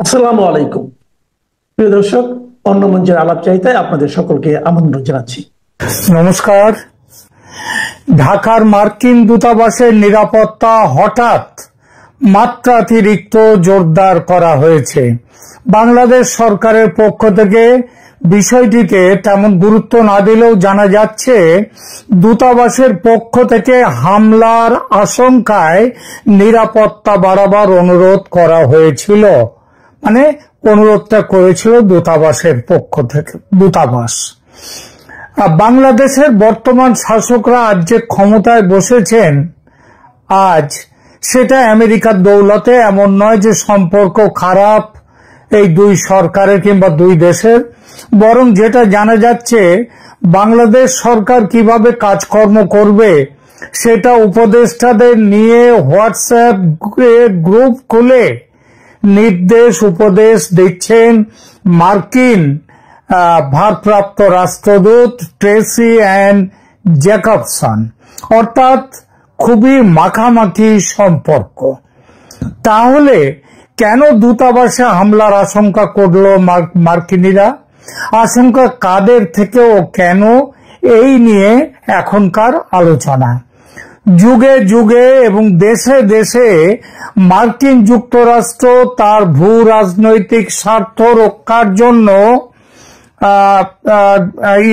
আসসালামু আলাইকুম। প্রিয় দর্শক, অন্য মঞ্চের আলাপচারিতায় আপনাদের সকলকে আমন্ত্রণ জানাচ্ছি। নমস্কার। ঢাকার মার্কিন দূতাবাসের নিরাপত্তা হঠাৎ মাত্রাতিরিক্ত জোরদার করা হয়েছে। বাংলাদেশ সরকারের পক্ষ থেকে বিষয়টিতে তেমন গুরুত্ব না দিলেও জানা যাচ্ছে দূতাবাসের পক্ষ থেকে হামলার আশঙ্কায় নিরাপত্তা বাড়াবার অনুরোধ করা হয়েছিল। মানে অনুরোধটা করেছিল দূতাবাসের পক্ষ থেকে। দূতাবাস বাংলাদেশের বর্তমান শাসকরা আজ যে ক্ষমতায় বসেছেন আজ সেটা আমেরিকার দৌলতে এমন নয় যে সম্পর্ক খারাপ এই দুই সরকারের কিংবা দুই দেশের, বরং যেটা জানা যাচ্ছে বাংলাদেশ সরকার কিভাবে কাজকর্ম করবে সেটা উপদেষ্টাদের নিয়ে হোয়াটসঅ্যাপ গ্রুপ খুলে নির্দেশ উপদেশ দিচ্ছেন মার্কিন ভারপ্রাপ্ত রাষ্ট্রদূত ট্রেসি অ্যান জ্যাকবসন। অর্থাৎ খুবই মাখামাখি সম্পর্ক। তাহলে কেন দূতাবাসে হামলার আশঙ্কা করল মার্কিনীরা? আশঙ্কা কাদের থেকে ও কেন, এই নিয়ে এখনকার আলোচনা। যুগে যুগে এবং দেশে দেশে মার্কিন যুক্তরাষ্ট্র তার ভূ রাজনৈতিক স্বার্থ রক্ষার জন্য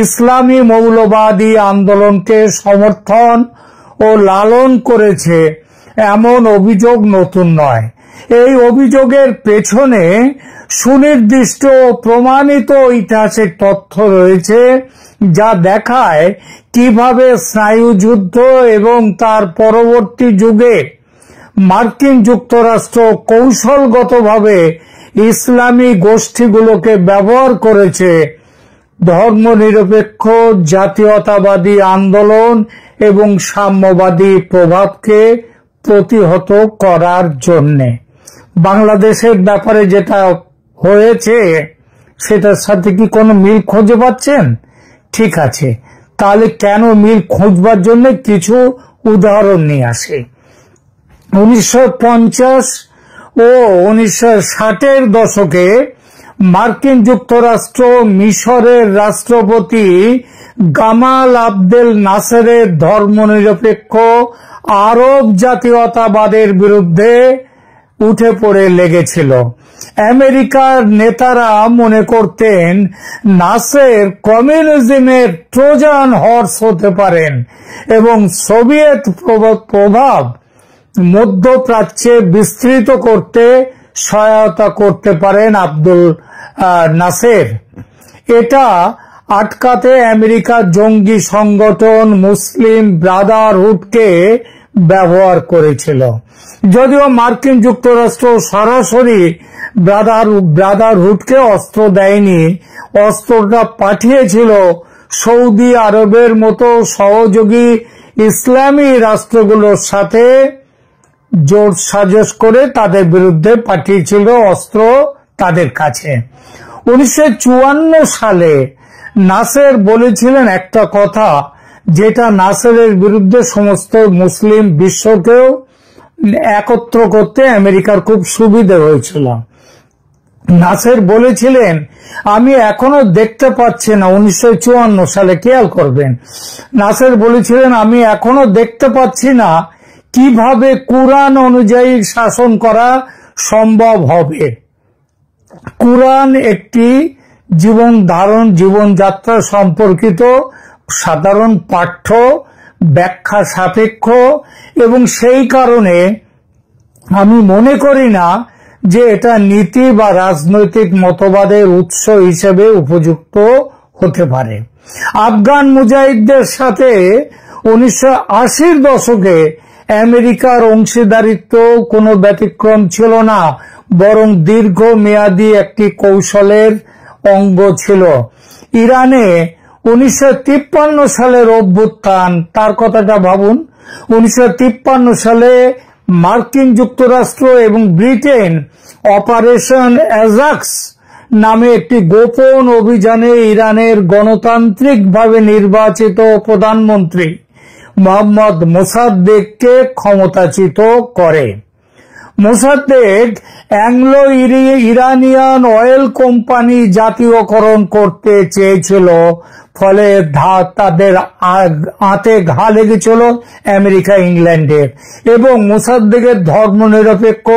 ইসলামী মৌলবাদী আন্দোলনকে সমর্থন ও লালন করেছে, এমন অভিযোগ নতুন নয়। এই অভিযোগের পেছনে সুনির্দিষ্ট ও প্রমাণিত ঐতিহাসিক তথ্য রয়েছে, যা দেখায় কিভাবে স্নায়ুযুদ্ধ এবং তার পরবর্তী যুগে মার্কিন যুক্তরাষ্ট্র কৌশলগতভাবে ইসলামী গোষ্ঠীগুলোকে ব্যবহার করেছে ধর্মনিরপেক্ষ জাতীয়তাবাদী আন্দোলন এবং সাম্যবাদী প্রভাবকে প্রতিহত করার জন্যে। বাংলাদেশের ব্যাপারে যেটা হয়েছে সেটার সাথে কি কোনো মিল খুঁজে পাচ্ছেন? ঠিক আছে, তাহলে কেন মিল খুঁজবার জন্য কিছু উদাহরণ নিয়ে আসে। 1950 ও 1960-এর দশকে মার্কিন যুক্তরাষ্ট্র মিশরের রাষ্ট্রপতি গামাল আবদেল নাসেরের ধর্মনিরপেক্ষ আরব জাতীয়তাবাদের বিরুদ্ধে উঠে পড়ে লেগেছিল। আমেরিকার নেতারা মনে করতেন নাসের কমিউনিজমের ট্রোজান হর্স হতে পারেন এবং সোভিয়েত প্রভাব মধ্যপ্রাচ্যে বিস্তৃত করতে সহায়তা করতে পারেন আব্দুল নাসের। এটা আটকাতে আমেরিকার জঙ্গি সংগঠন মুসলিম ব্রাদারহুডকে ব্যবহার করেছিল। যদিও মার্কিন যুক্তরাষ্ট্র সরাসরি ব্রাদারহুডকে অস্ত্র দেয়নি, অস্ত্রটা পাঠিয়েছিল সৌদি আরবের মতো সহযোগী ইসলামী রাষ্ট্রগুলোর সাথে জোট সাজস করে তাদের বিরুদ্ধে পাঠিয়েছিল অস্ত্র তাদের কাছে। 1954 সালে নাসের বলেছিলেন একটা কথা, যেটা নাসেরের বিরুদ্ধে সমস্ত মুসলিম বিশ্বকেও একত্র করতে আমেরিকার খুব সুবিধা হয়েছিল। নাসের বলেছিলেন, আমি এখনো দেখতে পাচ্ছি না, 1954 সালে খেয়াল করবেন, নাসের বলেছিলেন আমি এখনো দেখতে পাচ্ছি না কিভাবে কুরআন অনুযায়ী শাসন করা সম্ভব হবে। কুরআন একটি জীবনযাত্রা সম্পর্কিত সাধারণ পাঠ্য, ব্যাখ্যা সাপেক্ষ, এবং সেই কারণে আমি মনে করি না যে এটা নীতি বা রাজনৈতিক মতবাদের উৎস হিসেবে উপযুক্ত হতে পারে। আফগান মুজাহিদদের সাথে 1980-র দশকে আমেরিকার অংশীদারিত্ব কোনো ব্যতিক্রম ছিল না, বরং দীর্ঘমেয়াদী একটি কৌশলের অঙ্গ ছিল। ইরানে 1953 সালের অভ্যুত্থান, তার কথাটা ভাবুন। 1953 সালে মার্কিন যুক্তরাষ্ট্র এবং ব্রিটেন অপারেশন অ্যাজাক্স নামে একটি গোপন অভিযানে ইরানের গণতান্ত্রিকভাবে নির্বাচিত প্রধানমন্ত্রী মোহাম্মদ মোসাদ্দেককে ক্ষমতাচ্যুত করে। Mossadegh Anglo Iranian oil company জাতীয়করণ করতে চেয়েছিল, ফলে তাদের আঁতে ঘা লেগেছিল আমেরিকা ইংল্যান্ডের, এবং মোসাদ্দেকের ধর্মনিরপেক্ষ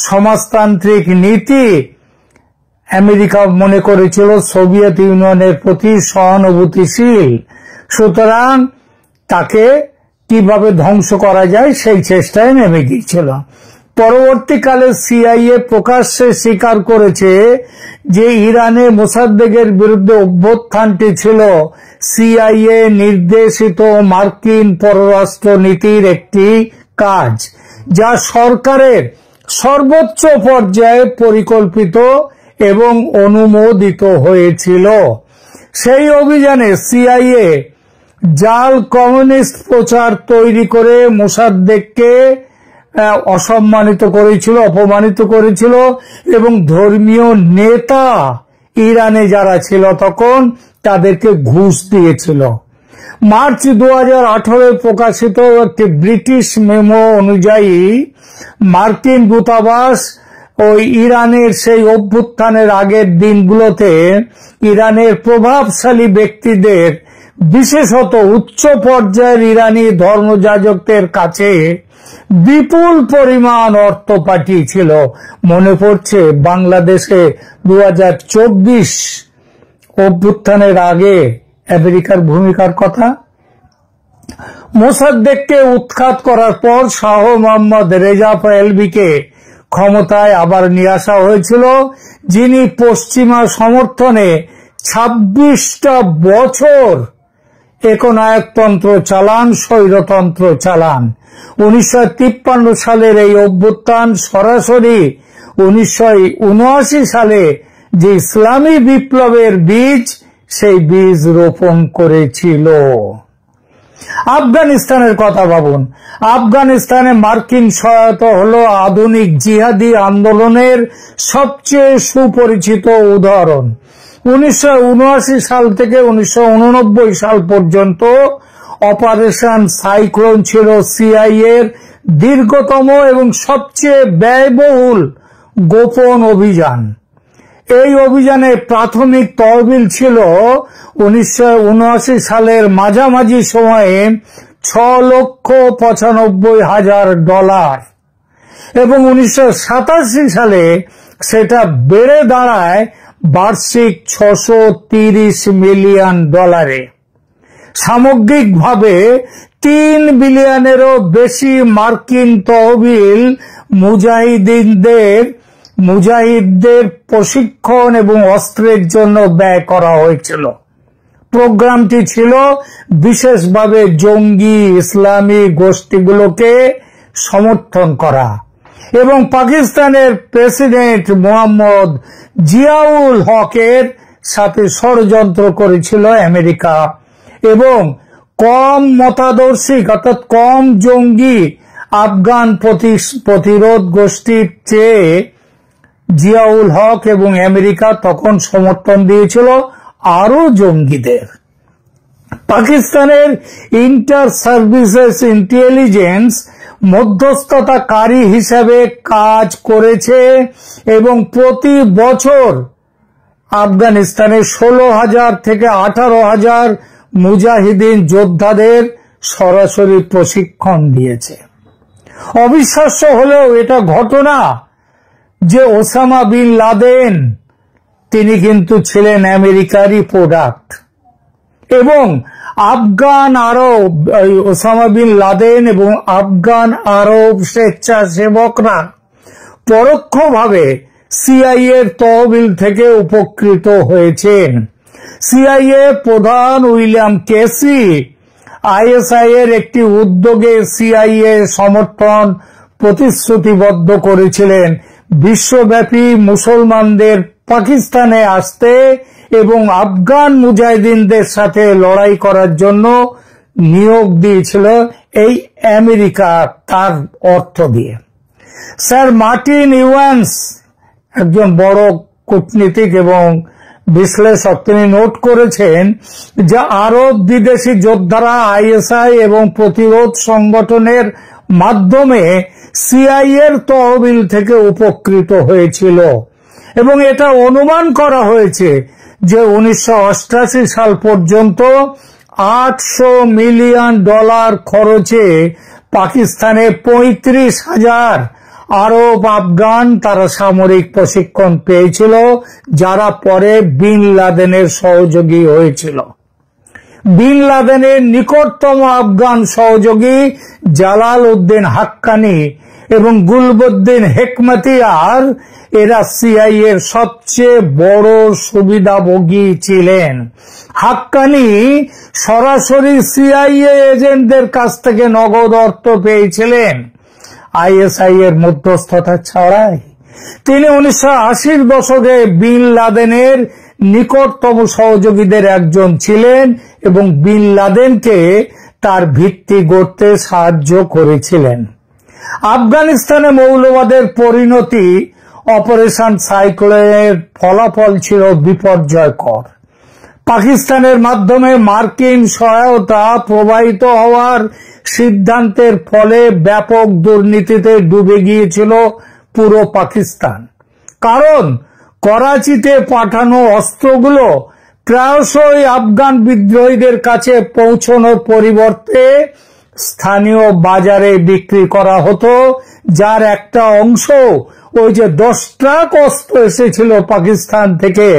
সমাজতান্ত্রিক নীতি আমেরিকা মনে করেছিল সোভিয়েত ইউনিয়নের প্রতি সহানুভূতিশীল। সুতরাং তাকে কিভাবে ধ্বংস করা যায় সেই চেষ্টায় নেমে গিয়েছিল। পরবর্তীকালে সিআইএ প্রকাশ্যে স্বীকার করেছে যে ইরানে মোসাদ্দেকের বিরুদ্ধে অভ্যুত্থানটি ছিল সিআইএ নির্দেশিত মার্কিন পররাষ্ট্র নীতির একটি কাজ, যা সরকারের সর্বোচ্চ পর্যায়ে পরিকল্পিত এবং অনুমোদিত হয়েছিল। সেই অভিযানে সিআইএ জাল কমিউনিস্ট প্রচার তৈরি করে মোসাদ্দেককে অসম্মানিত করেছিল, অপমানিত করেছিল, এবং ধর্মীয় নেতা ইরানে যারা ছিল তখন তাদেরকে ঘুষ দিয়েছিল। মার্চ 2018 প্রকাশিত একটি ব্রিটিশ মেমো অনুযায়ী মার্কিন দূতাবাস ওই ইরানের সেই অভ্যুত্থানের আগের দিনগুলোতে ইরানের প্রভাবশালী ব্যক্তিদের, বিশেষত উচ্চ পর্যায়ের ইরানি ধর্মযাজকদের কাছে বিপুল পরিমাণ অর্থ পাঠিয়েছিল। মনে পড়ছে বাংলাদেশে 2024 অভ্যুত্থানের আগে আমেরিকার ভূমিকার কথা। মোসাদ্দেককে উৎখাত করার পর শাহ মোহাম্মদ রেজা পাহলভিকে ক্ষমতায় আবার নিয়ে আসা হয়েছিল, যিনি পশ্চিমা সমর্থনে 26টা বছর একনায়কতন্ত্র চালান, স্বৈরতন্ত্র চালান। 1953 সালের এই অভ্যুত্থান সরাসরি 1979 সালে যে ইসলামী বিপ্লবের বীজ, সেই বীজ রোপণ করেছিল। আফগানিস্তানের কথা ভাবুন। আফগানিস্তানে মার্কিন সহায়তা হলো আধুনিক জিহাদি আন্দোলনের সবচেয়ে সুপরিচিত উদাহরণ। 1979 সাল থেকে 1989 সাল পর্যন্ত অপারেশন সাইক্লোন ছিল সিআইএর দীর্ঘতম এবং সবচেয়ে ব্যয়বহুল গোপন অভিযান। এই অভিযানে প্রাথমিক তহবিল ছিল 1979 সালের মাঝামাঝি সময়ে $6,95,000 এবং 1987 সালে সেটা বেড়ে দাঁড়ায় বার্ষিক $630 মিলিয়ন। সামগ্রিকভাবে $3 বিলিয়নেরও বেশি মার্কিন তহবিল মুজাহিদদের প্রশিক্ষণ এবং অস্ত্রের জন্য ব্যয় করা হয়েছিল। প্রোগ্রামটি ছিল বিশেষভাবে জঙ্গি ইসলামী গোষ্ঠীগুলোকে সমর্থন করা, এবং পাকিস্তানের প্রেসিডেন্ট মোহাম্মদ জিয়াউল হকের সাথে ষড়যন্ত্র করেছিল আমেরিকা, এবং কম মতাদর্শিক অর্থাৎ কম জঙ্গি আফগান প্রতিরোধ গোষ্ঠীর চেয়ে জিয়াউল হক এবং আমেরিকা তখন সমর্থন দিয়েছিল আরো জঙ্গিদের। পাকিস্তানের ইন্টার সার্ভিসেস ইন্টেলিজেন্স মধ্যস্থতাকারী হিসেবে কাজ করেছে এবং প্রতি বছর আফগানিস্তানে 16,000 থেকে 18,000 মুজাহিদিন যোদ্ধাদের সরাসরি প্রশিক্ষণ দিয়েছে। অবিশ্বাস্য হলেও এটা ঘটনা যে ওসামা বিন লাদেন তিনি কিন্তু ছিলেন আমেরিকারই প্রোডাক্ট, এবং আফগান আরব ওসামা বিন লাদেন এবং আফগান আরব স্বেচ্ছাসেবকরা পরোক্ষভাবে সিআইএর তহবিল থেকে উপকৃত হয়েছেন। সিআইএ প্রধান উইলিয়াম কেসি আইএসআই এর একটি উদ্যোগে সিআইএ সমর্থন প্রতিশ্রুতিবদ্ধ করেছিলেন বিশ্বব্যাপী মুসলমানদের পাকিস্তানে আসতে এবং আফগান মুজাহিদিনদের সাথে লড়াই করার জন্য নিয়োগ দিয়েছিল এই আমেরিকা তার অর্থ দিয়ে। স্যার মার্টিন ইউয়ান্স একজন বড় কূটনীতিক এবং বিশ্লেষক, তিনি নোট করেছেন যে আরব বিদেশি যোদ্ধারা আইএসআই এবং প্রতিরোধ সংগঠনের মাধ্যমে সিআইএর তহবিল থেকে উপকৃত হয়েছিল এবং এটা অনুমান করা হয়েছে যে 1988 সাল পর্যন্ত $800 মিলিয়ন খরচে পাকিস্তানে 35,000 আরব আফগান তারা সামরিক প্রশিক্ষণ পেয়েছিল, যারা পরে বিন লাদেনের সহযোগী হয়েছিল। বিন লাদেনের নিকটতম আফগান সহযোগী জালাল উদ্দিন হাক্কানি এবং গুলবুদ্দিন হেকমতিয়ার এরা সিআইএ এর সবচেয়ে বড় সুবিধাভোগী ছিলেন। হাক্কানি সরাসরি সিআইএ এজেন্টদের কাছ থেকে নগদ অর্থ পেয়েছিলেন আইএসআই এর মধ্যস্থতা ছাড়াই। তিনি 1980-র দশকে বিন লাদেনের নিকটতম সহযোগীদের একজন ছিলেন এবং বিন লাদেনকে তার ভিত্তি গড়তে সাহায্য করেছিলেন। আফগানিস্তানে মৌলবাদের পরিণতি অপারেশন সাইক্লোনের ফলাফল ছিল বিপর্যয়কর। পাকিস্তানের মাধ্যমে মার্কিন সহায়তা প্রবাহিত হওয়ার সিদ্ধান্তের ফলে ব্যাপক দুর্নীতিতে ডুবে গিয়েছিল পুরো পাকিস্তান। কারণ করাচিতে পাঠানো অস্ত্রগুলো প্রায়শই আফগান বিদ্রোহীদের কাছে পৌঁছানোর পরিবর্তে স্থানীয় বাজারে বিক্রি করা হতো, যার একটা অংশ ওই যে 10 ট্রাক অস্ত্র এসেছিল পাকিস্তান থেকে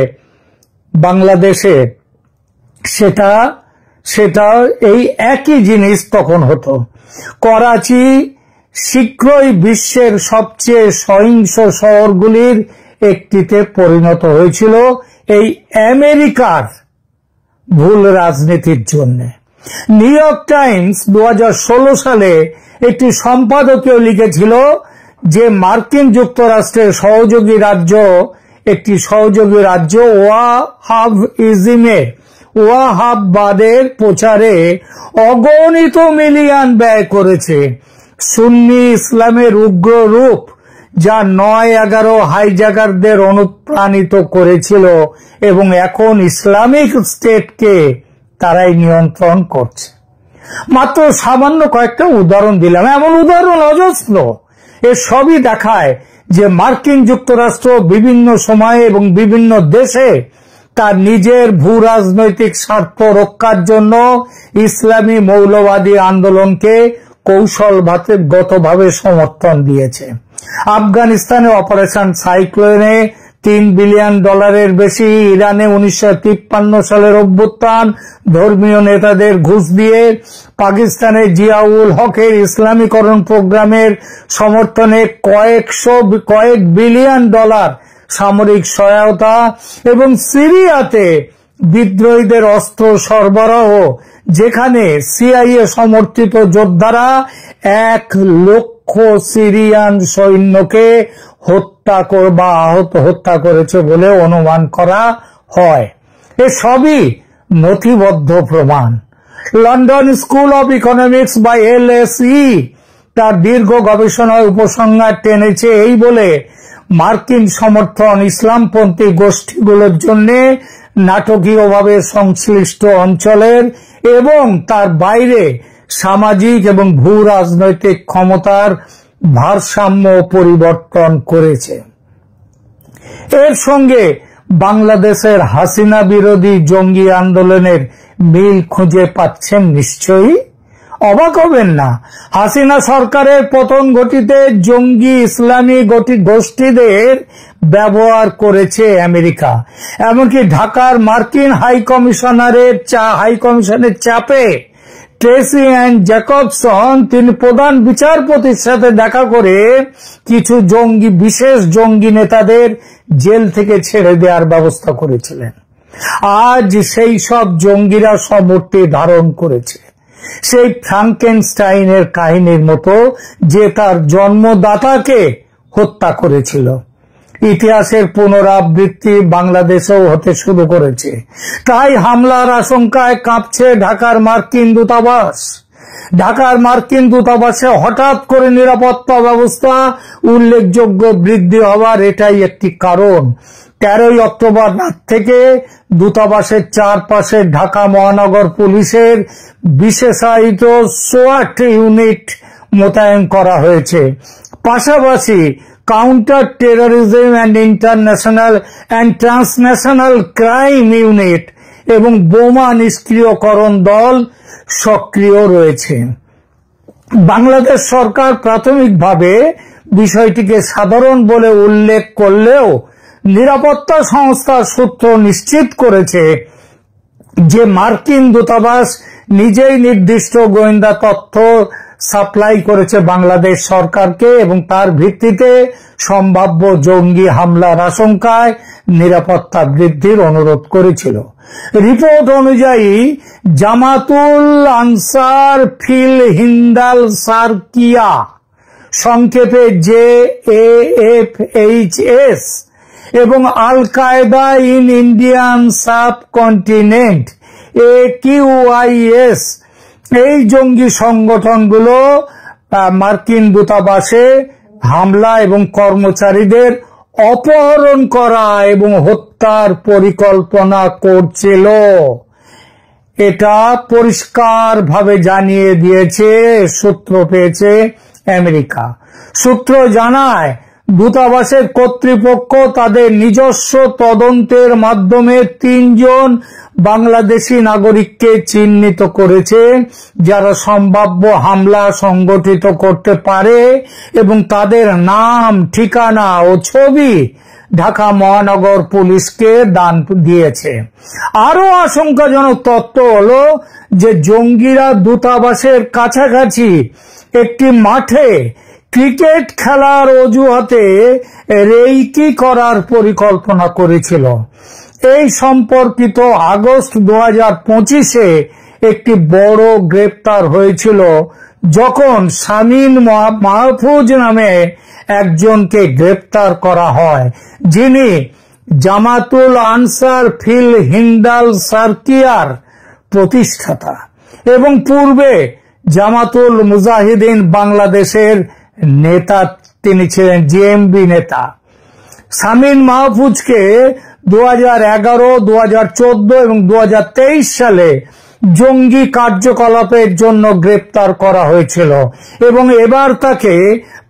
বাংলাদেশে, সেটা এই একই জিনিস তখন হতো। করাচি শীঘ্রই বিশ্বের সবচেয়ে সহিংস শহরগুলির একটিতে পরিণত হয়েছিল এই আমেরিকার ভুল রাজনীতির জন্য। নিউ ইয়র্ক টাইমস 2016 সালে একটি সম্পাদকীয় লিখেছিল যে মার্কিন যুক্তরাষ্ট্রের একটি সহযোগী রাজ্য ওয়াহাববাদের প্রচারে অগণিত মিলিয়ন ব্যয় করেছে। সুন্নি ইসলামের উগ্র রূপ যা 9/11 হাইজ্যাকারদের অনুপ্রাণিত করেছিল এবং এখন ইসলামিক স্টেটকে তারাই নিয়ন্ত্রণ করছে। মাত্র সামান্য কয়েকটা উদাহরণ দিলাম, এমন উদাহরণ অজস্র। এর সবই দেখায় যে মার্কিন যুক্তরাষ্ট্র বিভিন্ন সময়ে এবং বিভিন্ন দেশে তার নিজের ভূ রাজনৈতিক স্বার্থ রক্ষার জন্য ইসলামী মৌলবাদী আন্দোলনকে কৌশলগতভাবে সমর্থন দিয়েছে। আফগানিস্তানে অপারেশন সাইক্লোনে $3 বিলিয়ন বেশি, ইরানে 1953 সালের অভ্যুত্থান, ধর্মীয় নেতাদের ঘুষ দিয়ে পাকিস্তানে জিয়াউল হকের ইসলামীকরণ প্রোগ্রামের সমর্থনে কয়েক বিলিয়ন ডলার সামরিক সহায়তা এবং সিরিয়াতে বিদ্রোহীদের অস্ত্র সরবরাহ, যেখানে সিআইএ সমর্থিত যোদ্ধারা 1 লক্ষ সিরিয়ান সৈন্যকে হত্যা করেছে বলে অনুমান করা হয়। এসবই নথিবদ্ধ প্রমাণ। লন্ডন স্কুল অব ইকোনমিক্স বা LSE তার দীর্ঘ গবেষণায় উপসংহার টেনেছে এই বলে, মার্কিন সমর্থন ইসলামপন্থী গোষ্ঠীগুলোর জন্য নাটকীয়ভাবে সংশ্লিষ্ট অঞ্চলের এবং তার বাইরে সামাজিক এবং ভূ রাজনৈতিক ক্ষমতার ভারসাম্য পরিবর্তন করেছে। এর সঙ্গে বাংলাদেশের হাসিনা বিরোধী জঙ্গি আন্দোলনের মিল খুঁজে পাচ্ছেন নিশ্চয়ই। অবাক হবেন না, হাসিনা সরকারের পতন ঘটিতে জঙ্গি ইসলামী গোষ্ঠীদের ব্যবহার করেছে আমেরিকা। এমনকি ঢাকার মার্কিন হাইকমিশনের চাপে ট্রেসি অ্যান্ড জ্যাকবসন তিনি প্রধান বিচারপতির সাথে দেখা করে কিছু বিশেষ জঙ্গি নেতাদের জেল থেকে ছেড়ে দেওয়ার ব্যবস্থা করেছিলেন। আজ সেই সব জঙ্গিরা সমূর্তি ধারণ করেছে, সেই ফ্রাঙ্কেনস্টাইনের কাহিনীর মতো, যে তার জন্মদাতাকে হত্যা করেছিল। ইতিহাসের পুনরাবৃত্তি বাংলাদেশেও হতে শুরু করেছে। তাই হামলার আশঙ্কায় কাঁপছে ঢাকার মার্কিন দূতাবাস। ঢাকার মার্কিন দূতাবাসে হঠাৎ করে নিরাপত্তা ব্যবস্থা উল্লেখযোগ্য বৃদ্ধি হওয়ার এটাই একটি কারণ। 13 অক্টোবর রাত থেকে দূতাবাসের চারপাশে ঢাকা মহানগর পুলিশের বিশেষায়িত সোয়াট ইউনিট মোতায়েন করা হয়েছে। পাশাপাশি counter terrorism and international and transnational crime unit এবং বোমা নিষ্ক্রিয়করণ দল সক্রিয় রয়েছে। বাংলাদেশ সরকার প্রাথমিকভাবে বিষয়টিকে সাধারণ বলে উল্লেখ করলেও নিরাপত্তা সংস্থার সূত্র নিশ্চিত করেছে যে মার্কিন দূতাবাস নিজেই নির্দিষ্ট গোয়েন্দা তথ্য সাপ্লাই করেছে বাংলাদেশ সরকারকে এবং তার ভিত্তিতে সম্ভাব্য জঙ্গি হামলার আশঙ্কায় নিরাপত্তা বৃদ্ধির অনুরোধ করেছিল। রিপোর্ট অনুযায়ী জামাতুল আনসার ফিল হিন্দাল সার্কিয়া, সংক্ষেপে JAFHS, এবং আল কায়দা ইন ইন্ডিয়ান সাবকন্টিনেন্ট AQIS, এই জঙ্গি সংগঠনগুলো মার্কিন দূতাবাসে হামলা এবং কর্মচারীদের অপহরণ করা এবং হত্যার পরিকল্পনা করছিল। এটা পরিষ্কারভাবে জানিয়ে দিয়েছে, সূত্র পেয়েছে আমেরিকা। সূত্র জানায় দূতাবাসের কর্তৃপক্ষ তাদের নিজস্ব তদন্তের মাধ্যমে 3 জন বাংলাদেশি নাগরিককে চিহ্নিত করেছে যারা সম্ভাব্য হামলা সংগঠিত করতে পারে এবং তাদের নাম, ঠিকানা ও ছবি ঢাকা মহানগর পুলিশকে দান দিয়েছে। আরো আশঙ্কাজনক তথ্য হলো যে জঙ্গিরা দূতাবাসের কাছাকাছি একটি মাঠে ক্রিকেট খেলার অজুহাতে রেইকি করার পরিকল্পনা করেছিল। এই সম্পর্কিত আগস্ট 2025-এ একটি বড় গ্রেপ্তার হয়েছিল যখন শামীম মাহফুজ নামে একজনকে গ্রেপ্তার করা হয়, যিনি জামাতুল আনসার ফিল হিন্দাল সার্কিয়ার প্রতিষ্ঠাতা এবং পূর্বে জামাতুল মুজাহিদিন বাংলাদেশের নেতা। তিনি ছিলেন JMB নেতা। শামীম মাহফুজকে 2011, 2014 এবং 2023 সালে জঙ্গি কার্যকলাপের জন্য গ্রেপ্তার করা হয়েছিল এবং এবার তাকে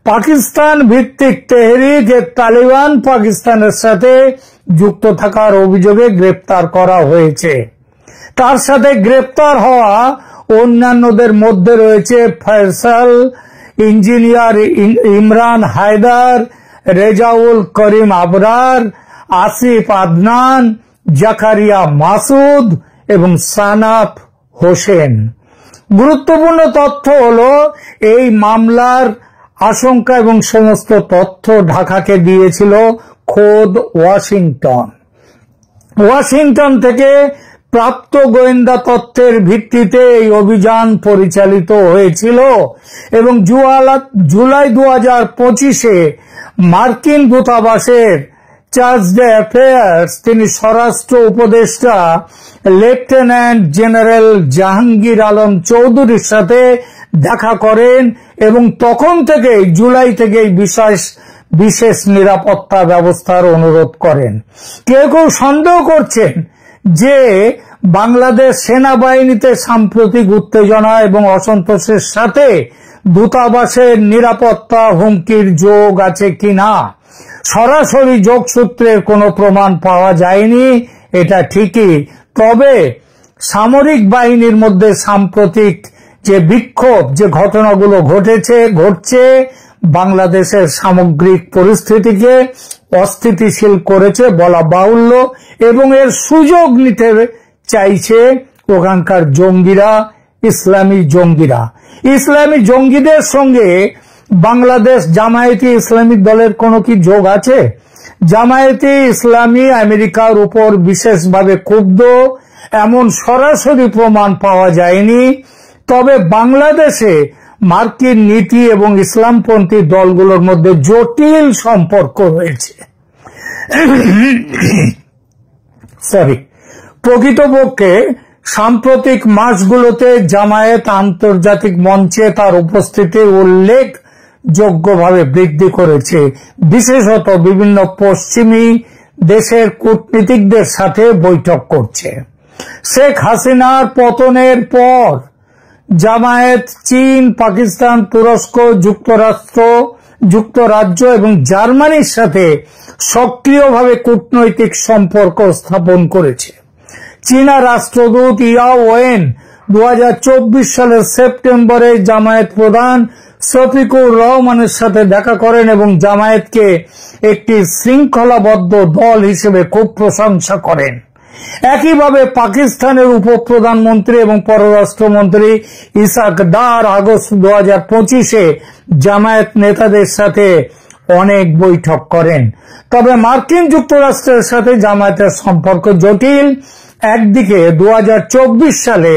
পাকিস্তান ভিত্তিক তেহরিক-ই-তালিবান পাকিস্তানের সাথে যুক্ত থাকার অভিযোগে গ্রেপ্তার করা হয়েছে। তার সাথে গ্রেপ্তার হওয়া অন্যান্যদের মধ্যে রয়েছে ফয়সাল, ইঞ্জিনিয়ার ইমরান হায়দার, রেজাউল করিম আবরার, আসিফ আদনান, জাকারিয়া মাসুদ এবং সানাফ হোসেন। গুরুত্বপূর্ণ তথ্য হলো এই মামলার আশঙ্কা এবং সমস্ত তথ্য ঢাকাকে দিয়েছিল খোদ ওয়াশিংটন। ওয়াশিংটন থেকে প্রাপ্ত গোয়েন্দা তথ্যের ভিত্তিতে এই অভিযান পরিচালিত হয়েছিল এবং জুলাই 2025-এ মার্কিন দূতাবাসের চার্জ ডে অ্যাফেয়ার্স তিনি স্বরাষ্ট্র উপদেষ্টা লেফটেন্যান্ট জেনারেল জাহাঙ্গীর আলম চৌধুরীর সাথে দেখা করেন এবং তখন থেকে জুলাই থেকে বিশেষ নিরাপত্তা ব্যবস্থার অনুরোধ করেন। কেউ কেউ সন্দেহ করছেন যে বাংলাদেশ সেনাবাহিনীতে সাম্প্রতিক উত্তেজনা এবং অসন্তোষের সাথে দূতাবাসের নিরাপত্তা হুমকির যোগ আছে কিনা। সরাসরি যোগসূত্রের কোনো প্রমাণ পাওয়া যায়নি, এটা ঠিকই। তবে সামরিক বাহিনীর মধ্যে সাম্প্রতিক যে বিক্ষোভ, যে ঘটনাগুলো ঘটছে বাংলাদেশের সামগ্রিক পরিস্থিতিকে অস্থিতিশীল করেছে বলা বাহুল্য এবং এর সুযোগ নিতে চাইছে ওখানকার জঙ্গিরা, ইসলামী জঙ্গিদের সঙ্গে বাংলাদেশ জামায়াতে ইসলামী দলের কোনো কি যোগ আছে? জামায়াতে ইসলামী আমেরিকার উপর বিশেষভাবে ক্ষুব্ধ, এমন সরাসরি প্রমাণ পাওয়া যায়নি। তবে বাংলাদেশে মার্কিন নীতি এবং ইসলামপন্থী দলগুলোর মধ্যে জটিল সম্পর্ক রয়েছে। প্রকৃতপক্ষে সাম্প্রতিক মাসগুলোতে জামায়াত আন্তর্জাতিক মঞ্চে তার উপস্থিতি উল্লেখযোগ্যভাবে বৃদ্ধি করেছে, বিশেষত বিভিন্ন পশ্চিমী দেশের কূটনীতিকদের সাথে বৈঠক করছে। শেখ হাসিনার পতনের পর জামায়াত চীন, পাকিস্তান, তুরস্ক, যুক্তরাজ্য এবং জার্মানির সাথে সক্রিয়ভাবে কূটনৈতিক সম্পর্ক স্থাপন করেছে। চীনা রাষ্ট্রদূত ইয়াও ওয়েন 2024 সালের সেপ্টেম্বরে জামায়াত প্রধান শফিকুর রহমানের সাথে দেখা করেন এবং জামায়াতকে একটি শৃঙ্খলাবদ্ধ দল হিসেবে খুব প্রশংসা করেন। একইভাবে পাকিস্তানের উপপ্রধানমন্ত্রী এবং পররাষ্ট্রমন্ত্রী ইসাক ডার আগস্ট 2025-এ জামায়াত নেতাদের সাথে অনেক বৈঠক করেন। তবে মার্কিন যুক্তরাষ্ট্রের সাথে জামায়াতের সম্পর্ক জটিল। একদিকে 2024 সালে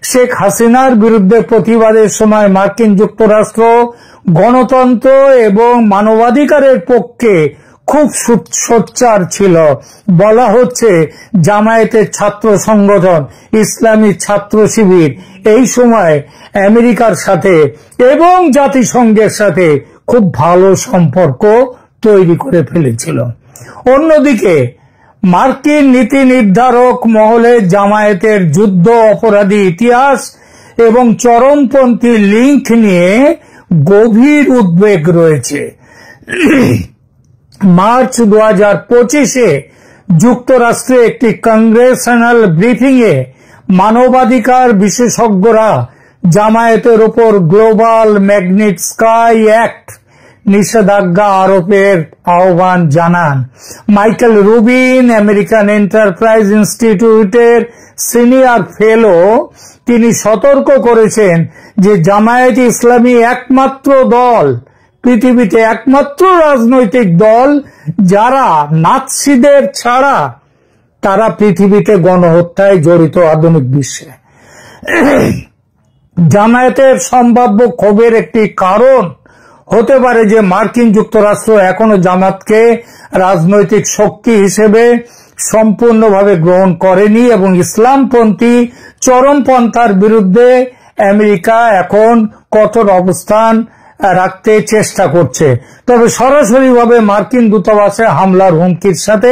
শেখ হাসিনার বিরুদ্ধে প্রতিবাদের সময় মার্কিন যুক্তরাষ্ট্র গণতন্ত্র এবং মানবাধিকারের পক্ষে খুব সোচ্চার ছিল। বলা হচ্ছে জামায়াতের ছাত্র সংগঠন ইসলামী ছাত্র শিবির এই সময় আমেরিকার সাথে এবং জাতিসংঘের সাথে খুব ভালো সম্পর্ক তৈরি করে ফেলেছিল। অন্যদিকে মার্কিন নীতি নির্ধারক মহলে জামায়াতের যুদ্ধ অপরাধী ইতিহাস এবং চরমপন্থী লিঙ্ক নিয়ে গভীর উদ্বেগ রয়েছে। মার্চ 2025-এ যুক্তরাষ্ট্রে একটি কংগ্রেশনাল ব্রিফিংয়ে মানবাধিকার বিশেষজ্ঞরা জামায়াতের উপর গ্লোবাল ম্যাগনিটস্কাই অ্যাক্ট নিষেধাজ্ঞা আরোপের আহ্বান জানান। মাইকেল রুবিন, আমেরিকান এন্টারপ্রাইজ ইনস্টিটিউটের সিনিয়র ফেলো, তিনি সতর্ক করেছেন যে জামায়াত ইসলামী একমাত্র দল, পৃথিবীতে একমাত্র রাজনৈতিক দল যারা নাৎসিদের ছাড়া তারা পৃথিবীতে গণহত্যায় জড়িত আধুনিক বিশ্বে। জামায়াতের সম্ভাব্য ক্ষোভের একটি কারণ হতে পারে যে মার্কিন যুক্তরাষ্ট্র এখনো জামায়াতকে রাজনৈতিক শক্তি হিসেবে সম্পূর্ণভাবে গ্রহণ করেনি এবং ইসলামপন্থী চরমপন্থার বিরুদ্ধে আমেরিকা এখন কঠোর অবস্থান রাখতে চেষ্টা করছে। তবে সরাসরিভাবে মার্কিন দূতাবাসে হামলার হুমকির সাথে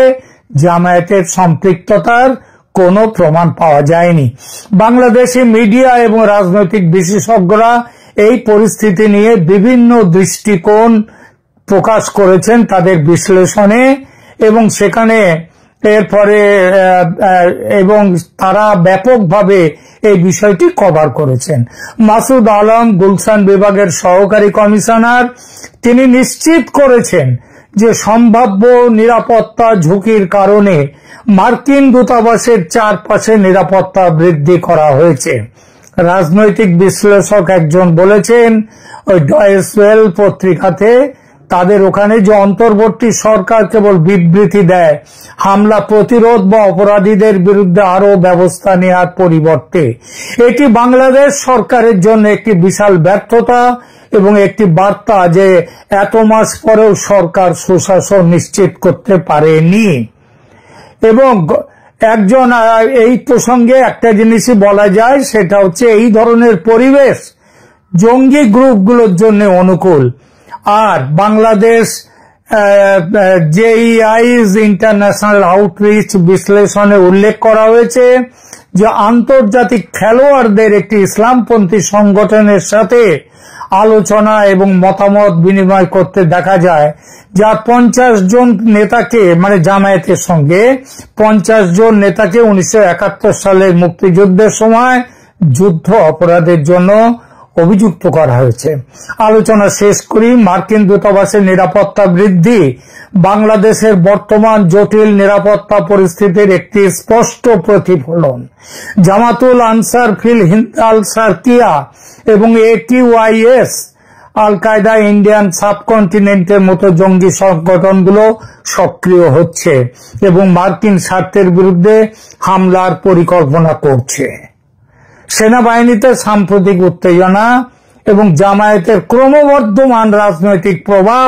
জামায়াতের সম্পৃক্ততার কোনো প্রমাণ পাওয়া যায়নি। বাংলাদেশি মিডিয়া এবং রাজনৈতিক বিশেষজ্ঞরা এই পরিস্থিতি নিয়ে বিভিন্ন দৃষ্টিকোণ প্রকাশ করেছেন তাদের বিশ্লেষণে এবং সেখানে এরপরে এবং তারা ব্যাপকভাবে এই বিষয়টি কভার করেছেন। মাসুদ আলম, গুলশান বিভাগের সহকারী কমিশনার, তিনি নিশ্চিত করেছেন যে সম্ভাব্য নিরাপত্তা ঝুঁকির কারণে মার্কিন দূতাবাসের চারপাশে নিরাপত্তা বৃদ্ধি করা হয়েছে। রাজনৈতিক বিশ্লেষক একজন বলেছেন ওই ডয়েচ ওয়েল পত্রিকাতে, তাদের ওখানে যে অন্তর্বর্তী সরকার কেবল বিবৃতি দেয় হামলা প্রতিরোধ বা অপরাধীদের বিরুদ্ধে আরো ব্যবস্থা নেওয়ার পরিবর্তে, এটি বাংলাদেশ সরকারের জন্য একটি বিশাল ব্যর্থতা এবং একটি বার্তা যে এত মাস পরেও সরকার সুশাসন নিশ্চিত করতে পারেনি। এবং একজন এই প্রসঙ্গে একটা জিনিসই বলা যায়, সেটা হচ্ছে এই ধরনের পরিবেশ জঙ্গি গ্রুপগুলোর জন্য অনুকূল। আর বাংলাদেশ জেইআইজ ইন্টারন্যাশনাল আউটরিচ বিশ্লেষণে উল্লেখ করা হয়েছে যে আন্তর্জাতিক খেলোয়াড়দের একটি ইসলামপন্থী সংগঠনের সাথে আলোচনা এবং মতামত বিনিময় করতে দেখা যায়, যার 50 জন নেতাকে, মানে জামায়াতের সঙ্গে 50 জন নেতাকে 1971 সালের মুক্তিযুদ্ধের সময় যুদ্ধ অপরাধের জন্য অভিযুক্ত করা হয়েছে। আলোচনা শেষ করি। মার্কিন দূতাবাসের নিরাপত্তা বৃদ্ধি বাংলাদেশের বর্তমান জটিল নিরাপত্তা পরিস্থিতির একটি স্পষ্ট প্রতিফলন। জামাতুল আনসার ফিল হিন্দ আল শারকিয়া এবং AQIS, আল কায়দা ইন্ডিয়ান সাবকন্টিনেন্টের মতো জঙ্গি সংগঠনগুলো সক্রিয় হচ্ছে এবং মার্কিন স্বার্থের বিরুদ্ধে হামলার পরিকল্পনা করছে। সেনাবাহিনীতে সাম্প্রতিক উত্তেজনা এবং জামায়াতের ক্রমবর্ধমান রাজনৈতিক প্রভাব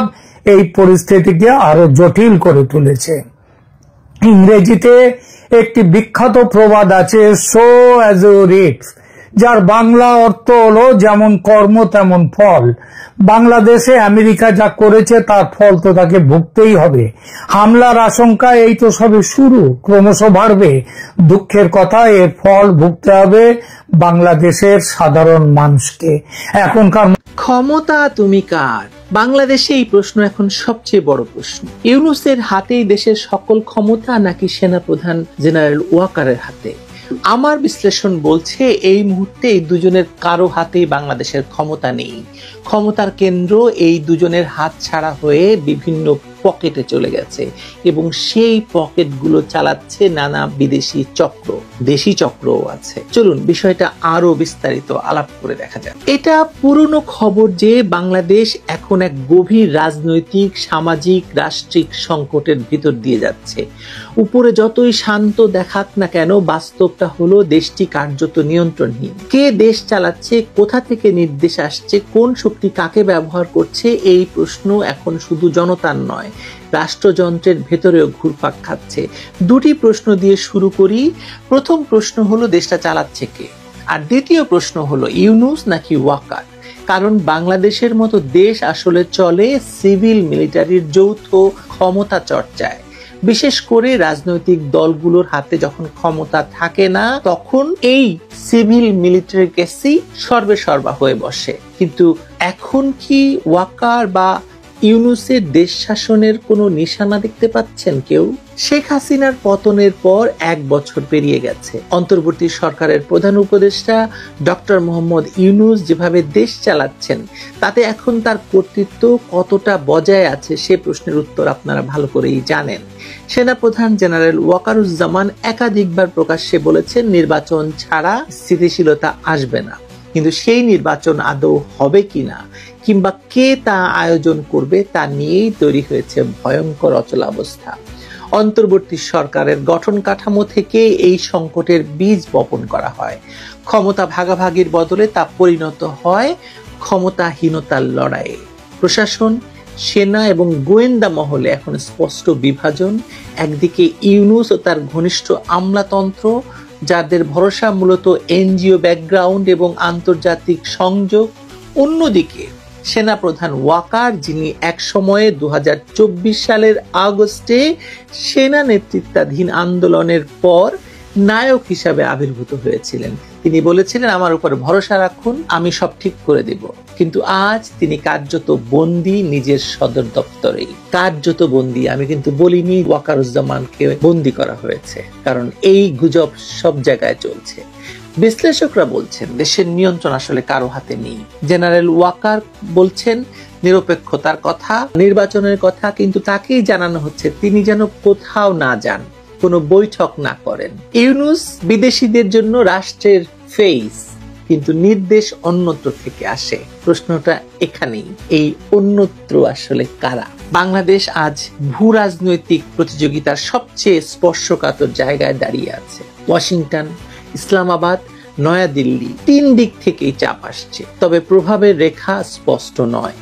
এই পরিস্থিতিকে আরো জটিল করে তুলেছে। ইংরেজিতে একটি বিখ্যাত প্রবাদ আছে, সো অ্যাজ ইউ রিপ, যার বাংলা অর্থ হলো যেমন কর্ম তেমন ফল। বাংলাদেশে আমেরিকা যা করেছে তার ফল তো তাকে ভুগতেই হবে। হামলার আশঙ্কা এই তো সবে শুরু, ক্রমশ বাড়বে। দুঃখের কথা, এর ফল ভুগতে হবে বাংলাদেশের সাধারণ মানুষকে। এখনকার ক্ষমতা তুমি কার? বাংলাদেশে এই প্রশ্ন এখন সবচেয়ে বড় প্রশ্ন। ইউনূসের হাতেই দেশের সকল ক্ষমতা নাকি সেনাপ্রধান জেনারেল ওয়াকারের হাতে? আমার বিশ্লেষণ বলছে এই মুহূর্তে এই দুজনের কারো হাতেই বাংলাদেশের ক্ষমতা নেই। ক্ষমতার কেন্দ্র এই দুজনের হাত ছাড়া হয়ে বিভিন্ন পকেটে চলে গেছে এবং সেই পকেটগুলো চালাচ্ছে নানা বিদেশি চক্র, দেশি চক্রও আছে। চলুন বিষয়টা আরো বিস্তারিত আলাপ করে দেখা যাক। এটা পুরনো খবর যে বাংলাদেশ এখন এক গভীর রাজনৈতিক, সামাজিক, রাষ্ট্রিক সংকটের ভিতর দিয়ে যাচ্ছে। উপরে যতই শান্ত দেখাক না কেন, বাস্তবটা হলো দেশটি কার্যত নিয়ন্ত্রণহীন। কে দেশ চালাচ্ছে, কোথা থেকে নির্দেশ আসছে, কোন শক্তি কাকে ব্যবহার করছে, এই প্রশ্ন এখন শুধু জনতার নয়, রাষ্ট্রযন্ত্রের ভেতরেও ঘুরপাক খাচ্ছে। দুটি প্রশ্ন দিয়ে শুরু করি। প্রথম প্রশ্ন হলো দেশটা চালাচ্ছে কে, আর দ্বিতীয় প্রশ্ন হলো ইউনূস নাকি ওয়াকার। কারণ বাংলাদেশের মতো দেশ আসলে চলে সিভিল মিলিটারির যৌথ ক্ষমতা চর্চায়। বিশেষ করে রাজনৈতিক দলগুলোর হাতে যখন ক্ষমতা থাকে না, তখন এই সিভিল মিলিটারি কেসই সর্বেসর্বা হয়ে বসে। কিন্তু এখন কি ওয়াকার বা ইউনূসের দেশ শাসনের কোনো নিশানা দেখতে পাচ্ছেন কেউ? শেখ হাসিনার পতনের পর 1 বছর পেরিয়ে গেছে। অন্তর্বর্তী সরকারের প্রধান উপদেষ্টা ডক্টর মোহাম্মদ ইউনূস যেভাবে দেশ চালাচ্ছেন, তাতে এখন তার কর্তৃত্ব কতটা বজায় আছে সে প্রশ্নের উত্তর আপনারা ভালো করেই জানেন। সেনাপ্রধান জেনারেল ওয়াকারুজ্জামান একাধিকবার প্রকাশ্যে বলেছেন নির্বাচন ছাড়া স্থিতিশীলতা আসবে না। কিন্তু সেই নির্বাচন আদৌ হবে কিনা কিংবা কে তা আয়োজন করবে তা নিয়েই তৈরি হয়েছে ভয়ঙ্কর অচলাবস্থা। অন্তর্বর্তী সরকারের গঠন কাঠামো থেকে এই সংকটের বীজ বপন করা হয়। ক্ষমতা ভাগাভাগির বদলে তা পরিণত হয় ক্ষমতাহীনতার লড়াইয়ে। প্রশাসন, সেনা এবং গোয়েন্দা মহলে এখন স্পষ্ট বিভাজন। একদিকে ইউনূস ও তার ঘনিষ্ঠ আমলাতন্ত্র, যাদের ভরসা মূলত এনজিও ব্যাকগ্রাউন্ড এবং আন্তর্জাতিক সংযোগ। অন্যদিকে সেনাপ্রধান ওয়াকার, যিনি এক সময়ে 2024 সালের আগস্টে সেনা নেতৃত্বাধীন আন্দোলনের পর নায়ক হিসাবে আবির্ভূত হয়েছিলেন। তিনি বলেছিলেন আমার উপর ভরসা রাখুন, আমি সব ঠিক করে দেব। কিন্তু আজ তিনি কার্যত বন্দী নিজের সদর দপ্তরেই। কার্যত বন্দী, আমি কিন্তু বলিনি ওয়াকারুজ্জামানকে বন্দী করা হয়েছে, কারণ এই গুজব সব জায়গায় চলছে। বিশ্লেষকরা বলছেন দেশের নিয়ন্ত্রণ আসলে কারো হাতে নেই। জেনারেল ওয়াকার বলছেন নিরপেক্ষতার কথা, নির্বাচনের কথা, কিন্তু তাকেই জানানো হচ্ছে তিনি যেন কোথাও না যান, কোনো বৈঠক না করেন। ইউনূস বিদেশিদের জন্য রাষ্ট্রের ফেস, কিন্তু নির্দেশ অন্যত্র থেকে আসে। প্রশ্নটা এখানেই, এই অন্যত্র আসলে কারা? বাংলাদেশ আজ ভূ রাজনৈতিক প্রতিযোগিতার সবচেয়ে স্পর্শকাতর জায়গায় দাঁড়িয়ে আছে। ওয়াশিংটন, ইসলামাবাদ, নয়াদিল্লি, 3 দিক থেকেই চাপ আসছে, তবে প্রভাবের রেখা স্পষ্ট নয়।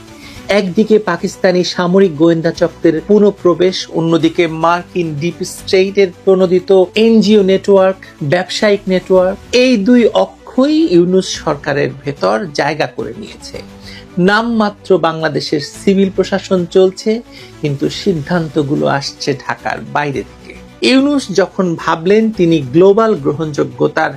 একদিকে পাকিস্তানি সামরিক গোয়েন্দা চক্রের পুনঃপ্রবেশ, অন্যদিকে মার্কিন ডিপ স্টেটের প্রণোদিত এনজিও নেটওয়ার্ক, ব্যবসায়িক নেটওয়ার্ক। এই দুই অক্ষই ইউনূস সরকারের ভেতর জায়গা করে নিয়েছে। নামমাত্র বাংলাদেশের সিভিল প্রশাসন চলছে, কিন্তু সিদ্ধান্তগুলো আসছে ঢাকার বাইরে থেকে। ইউনূস যখন ভাবলেন তিনি গ্লোবাল গ্রহণযোগ্যতার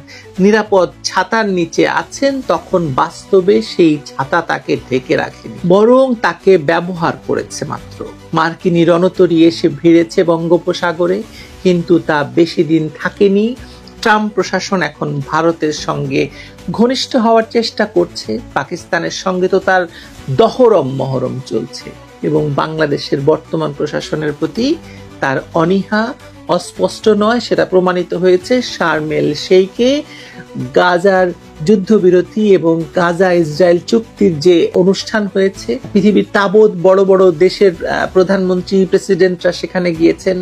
নিরাপদ ছাতার নিচে আছেন, তখন বাস্তবে সেই ছাতা তাকে ঢেকে রাখেনি, বরং তাকে ব্যবহার করেছে মাত্র। মার্কিনী রণতরী এসে ভিড়েছে বঙ্গোপসাগরে, কিন্তু তা বেশি দিন থাকেনি। ট্রাম্প প্রশাসন এখন ভারতের সঙ্গে ঘনিষ্ঠ হওয়ার চেষ্টা করছে, পাকিস্তানের সঙ্গে তো তার দহরম মহরম চলছে, এবং বাংলাদেশের বর্তমান প্রশাসনের প্রতি তার অনীহা অস্পষ্ট নয়, সেটা প্রমাণিত হয়েছে শারম এল শেখে গাজার যুদ্ধবিরতি এবং গাজা ইসরায়েল চুক্তির যে অনুষ্ঠান হয়েছে। পৃথিবীর তাবৎ বড় বড় দেশের প্রধানমন্ত্রী, প্রেসিডেন্টরা সেখানে গিয়েছেন,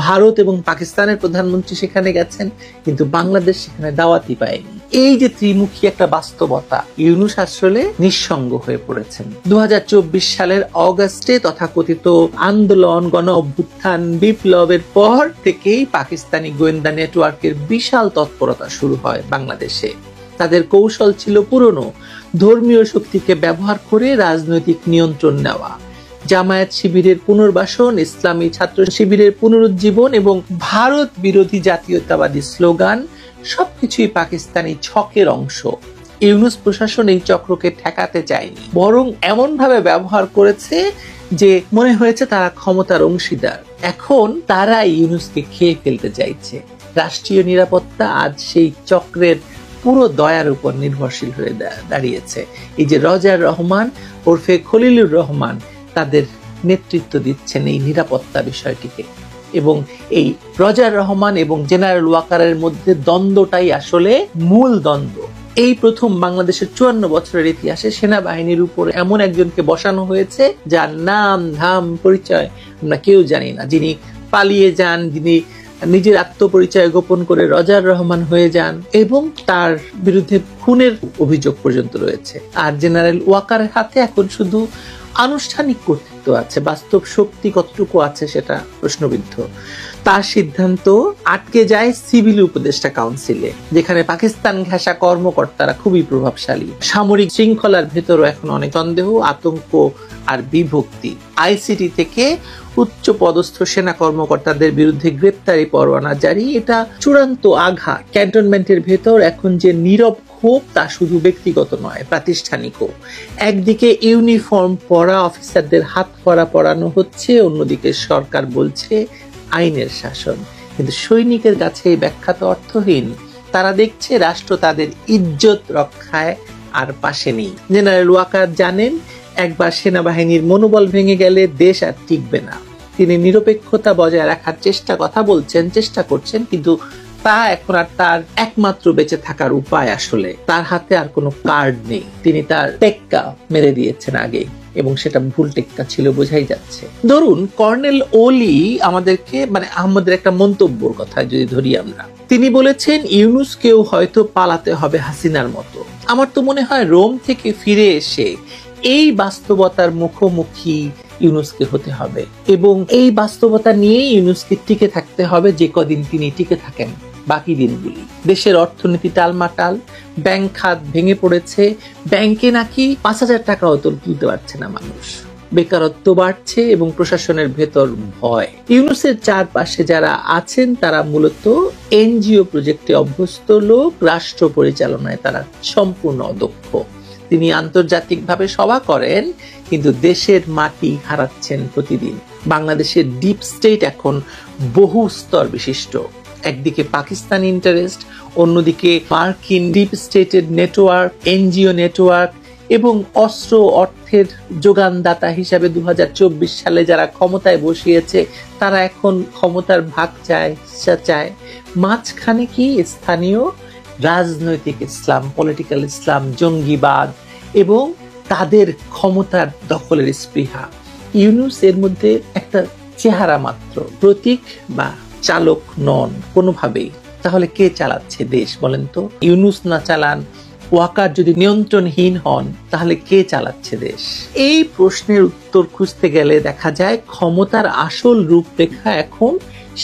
ভারত এবং পাকিস্তানের প্রধানমন্ত্রী সেখানে গেছেন, কিন্তু বাংলাদেশ সেখানে দাওয়াতই পায়নি। এই যে ত্রিমুখী একটা বাস্তবতা, ইউনূস আসলে নিঃসঙ্গ হয়ে পড়েছেন। 2024 সালের অগাস্টে তথাকথিত আন্দোলন, গণ অভ্যুত্থান, বিপ্লবের পর থেকেই পাকিস্তানি গোয়েন্দা নেটওয়ার্কের বিশাল তৎপরতা শুরু হয় বাংলাদেশে। তাদের কৌশল ছিল পুরনো, ধর্মীয় শক্তিকে ব্যবহার করে রাজনৈতিক নিয়ন্ত্রণ নেওয়া। জামায়াত শিবিরের পুনর্বাসন, ইসলামী ছাত্র শিবিরের পুনরুজ্জীবন এবং ভারত বিরোধী জাতীয়তাবাদী স্লোগান সবকিছুই পাকিস্তানি ছকের অংশ। ইউনূস প্রশাসন এই চক্রকে ঠেকাতে চায়নি, বরং এমন ভাবে ব্যবহার করেছে যে মনে হয়েছে তারা ক্ষমতার অংশীদার। এখন তারা ইউনূসকে খেয়ে ফেলতে চাইছে। রাষ্ট্রীয় নিরাপত্তা আজ সেই চক্রের পুরো দয়ার উপর নির্ভরশীল হয়ে দাঁড়িয়েছে। এই যে রজার রহমান ওরফে খলিলুর রহমান তাদের নেতৃত্ব দিচ্ছেন এই নিরাপত্তা বিষয়টিকে, এবং এই রজার রহমান এবং জেনারেল ওয়াকারের মধ্যে দ্বন্দ্বটাই আসলে মূল দ্বন্দ্ব। এই প্রথম বাংলাদেশের 54 বছরের ইতিহাসে সেনাবাহিনীর উপর এমন একজনকে বসানো হয়েছে যার নাম ধাম পরিচয় আমরা কেউ জানি না, যিনি পালিয়ে যান, যিনি নিজের আত্মপরিচয় গোপন করে রজার রহমান হয়ে যান, এবং তার বিরুদ্ধে খুনের অভিযোগ পর্যন্ত রয়েছে। আর জেনারেল ওয়াকারের হাতে এখন শুধু আনুষ্ঠানিক কর্তৃত্ব আছে, বাস্তব শক্তি কতটুকু আছে সেটা প্রশ্নবিদ্ধ। তার সিদ্ধান্ত আটকে যায় সিভিল উপদেষ্টা কাউন্সিলে, যেখানে পাকিস্তান ঘেঁষা কর্মকর্তারা খুবই প্রভাবশালী। সামরিক শৃঙ্খলার ভেতরও এখন অনেক সন্দেহ, আতঙ্ক আর বিভক্তি। আইসিটি থেকে উচ্চ পদস্থ সেনা কর্মকর্তাদের বিরুদ্ধে গ্রেপ্তারি পরোয়ানা জারি, এটা চূড়ান্ত আঘাত। ক্যান্টনমেন্টের ভেতর এখন যে নীরব ক্ষোভ তা শুধু ব্যক্তিগত নয়, প্রাতিষ্ঠানিকও। একদিকে ইউনিফর্ম পরা অফিসারদের হাত করা পরানো হচ্ছে, অন্যদিকে সরকার বলছে আইনের শাসন। কিন্তু সৈনিকের কাছে এই ব্যাখ্যা তো অর্থহীন। তারা দেখছে রাষ্ট্র তাদের ইজ্জত রক্ষায় আর পাশে নেই। জেনারেল ওয়াকার জানেন একবার সেনাবাহিনীর মনোবল ভেঙে গেলে দেশ আর টিকবে না। তিনি নিরপেক্ষতা বজায় রাখার চেষ্টা করছেন, কিন্তু তা এখন আর তার একমাত্র বেঁচে থাকার উপায়। আসলে তার হাতে আর কোনো কার্ড নেই। তিনি তার টেক্কা মেরে দিয়েছেন আগে, এবং সেটা ভুল টেক্কা ছিল বোঝাই যাচ্ছে। ধরুন কর্নেল ওলি আমাদের একটা মন্তব্যর কথা যদি ধরি আমরা, তিনি বলেছেন ইউনূসকেও হয়তো পালাতে হবে হাসিনার মতো। আমার তো মনে হয় রোম থেকে ফিরে এসে এই বাস্তবতার মুখোমুখি ইউনূসকে হতে হবে, এবং এই বাস্তবতা নিয়ে ইউনূসকে টিকে থাকতে হবে যে কদিন তিনি টিকে থাকেন বাকি দিনগুলি। দেশের অর্থনীতি টালমাটাল, ব্যাংক খাত ভেঙে পড়েছে, ব্যাংকে নাকি 5,000 টাকাও তুলতে পারছে না মানুষ, বেকারত্ব বাড়ছে এবং প্রশাসনের ভেতর ভয়। ইউনূসের চারপাশে যারা আছেন তারা মূলত এনজিও প্রজেক্টে অভ্যস্ত লোক, রাষ্ট্র পরিচালনায় তারা সম্পূর্ণ অদক্ষ। তিনি আন্তর্জাতিকভাবে সভা করেন, কিন্তু দেশের মাটি হারাচ্ছেন প্রতিদিন। বাংলাদেশের ডিপ স্টেট এখন বহু স্তর বিশিষ্ট। একদিকে পাকিস্তান ইন্টারেস্ট, অন্যদিকে মার্কিন ডিপ স্টেটের নেটওয়ার্ক, এনজিও নেটওয়ার্ক, এবং অস্ত্র অর্থের যোগানদাতা হিসাবে 2024 সালে যারা ক্ষমতায় বসিয়েছে তারা এখন ক্ষমতার ভাগ চায়। মাঝখানে কি স্থানীয় রাজনৈতিক ইসলাম, পলিটিক্যাল ইসলাম, জঙ্গিবাদ এবং তাদের ক্ষমতার দখলের স্পৃহা। ইউনূস এর মধ্যে একটা চেহারা মাত্র, প্রতীক বা চালক নন কোনোভাবেই। তাহলে কে চালাচ্ছে দেশ বলেন তো? ইউনূস না চালান, ওয়াকার যদি নিয়ন্ত্রণহীন হন, তাহলে কে চালাচ্ছে দেশ? এই প্রশ্নের উত্তর খুঁজতে গেলে দেখা যায় ক্ষমতার আসল রূপরেখা এখন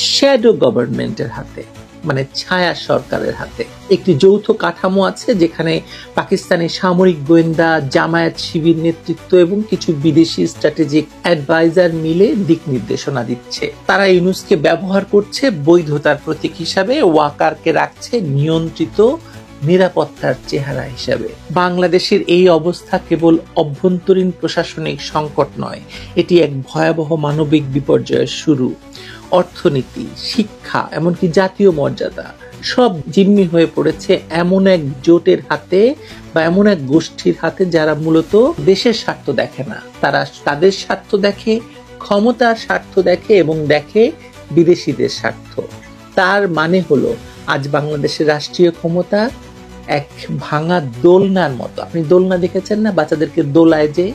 শ্যাডো গভর্নমেন্টের হাতে, মানে ছায়া সরকারের হাতে। একটি যৌথ কাঠামো আছে যেখানে পাকিস্তানি সামরিক গোয়েন্দা, জামায়াত শিবির নেতৃত্ব এবং কিছু বিদেশি স্ট্র্যাটেজিক অ্যাডভাইজার মিলে দিক নির্দেশনা দিচ্ছে। তারা ইউনূসকে ব্যবহার করছে বৈধতার প্রতীক হিসাবে, ওয়াকারকে রাখছে নিয়ন্ত্রিত নিরাপত্তার চেহারা হিসাবে। বাংলাদেশের এই অবস্থা কেবল অভ্যন্তরীণ প্রশাসনিক সংকট নয়, এটি এক ভয়াবহ মানবিক বিপর্যয়ের শুরু। অর্থনীতি, শিক্ষা, এমনকি জাতীয় মর্যাদা সব জিম্মি হয়ে পড়েছে এমন এক জোটের হাতে বা এমন এক গোষ্ঠীর হাতে যারা মূলত দেশের স্বার্থ দেখে না। তারা তাদের স্বার্থ দেখে, ক্ষমতার স্বার্থ দেখে এবং দেখে বিদেশিদের স্বার্থ। তার মানে হলো আজ বাংলাদেশের রাষ্ট্রীয় ক্ষমতা এক ভাঙা দোলনার মতো। আপনি দোলনা দেখেছেন না, বাচ্চাদেরকে দোলায় যে?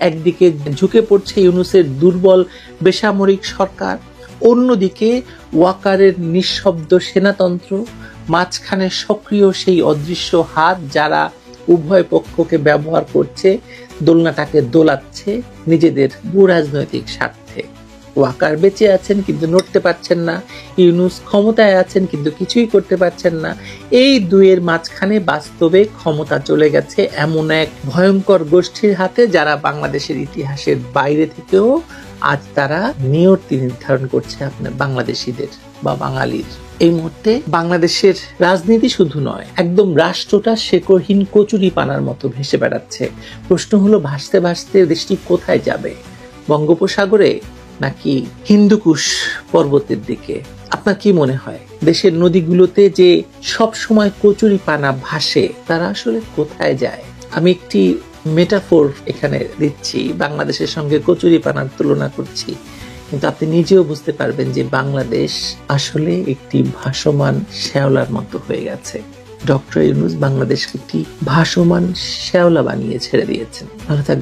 একদিকে ঝুঁকে পড়ছে ইউনূসের দুর্বল বেসামরিক সরকার, অন্যদিকে ওয়াকারের নিঃশব্দ সেনাতন্ত্র, মাঝখানে সক্রিয় সেই অদৃশ্য হাত যারা উভয় পক্ষকে ব্যবহার করছে, দোলনাটাকে দোলাচ্ছে নিজেদের ভূরাজনৈতিক স্বার্থে। ওয়াকার বেঁচে আছেন কিন্তু নড়তে পারছেন না, ইউনূস ক্ষমতায় আছেন কিন্তু কিছুই করতে পারছেন না। এই দুয়ের মাঝখানে বাস্তবে ক্ষমতা চলে গেছে এমন এক ভয়ঙ্কর গোষ্ঠীর হাতে, যারা বাংলাদেশের ইতিহাসের বাইরে থেকেও আজ তারা নিয়তি নির্ধারণ করছে আপনার বাংলাদেশিদের বা বাঙালির। এই মুহূর্তে বাংলাদেশের রাজনীতি শুধু নয়, একদম রাষ্ট্রটা শেকড়হীন কচুরি পানার মতো ভেসে বেড়াচ্ছে। প্রশ্ন হলো, ভাসতে ভাসতে দেশটি কোথায় যাবে? বঙ্গোপসাগরে নাকি হিন্দুকুশ পর্বতের দিকে? আপনার কি মনে হয় দেশের নদীগুলোতে যে সব সময় কচুরি পানা ভাসে, তারা আসলে কোথায় যায়? আমি একটি মেটাফোর এখানে দিচ্ছি, বাংলাদেশের সঙ্গে কচুরি পানার তুলনা করছি, কিন্তু আপনি নিজেও বুঝতে পারবেন যে বাংলাদেশ আসলে একটি ভাসমান শ্যাওলার মতো হয়ে গেছে। ডক্টর ইউনূস বাংলাদেশকে একটি ভাসমান শ্যাওলা বানিয়ে ছেড়ে দিয়েছেন। ভালো থাকবেন।